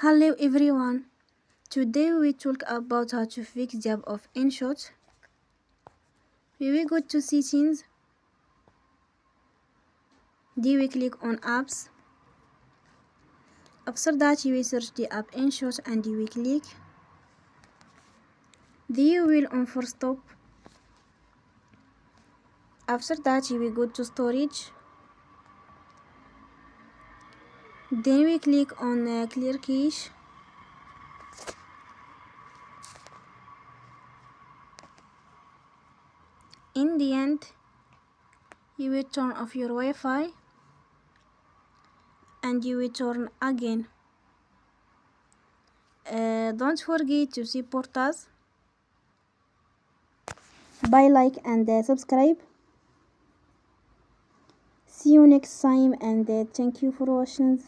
Hello everyone. Today we talk about how to fix the app of InShot. We will go to settings. Then we click on apps. After that you will search the app InShot and you will click. Then you will on for stop. After that you will go to storage. Then we click on clear cache. In the end, you will turn off your Wi-Fi and you will turn again. Don't forget to support us by like and subscribe. See you next time and thank you for watching.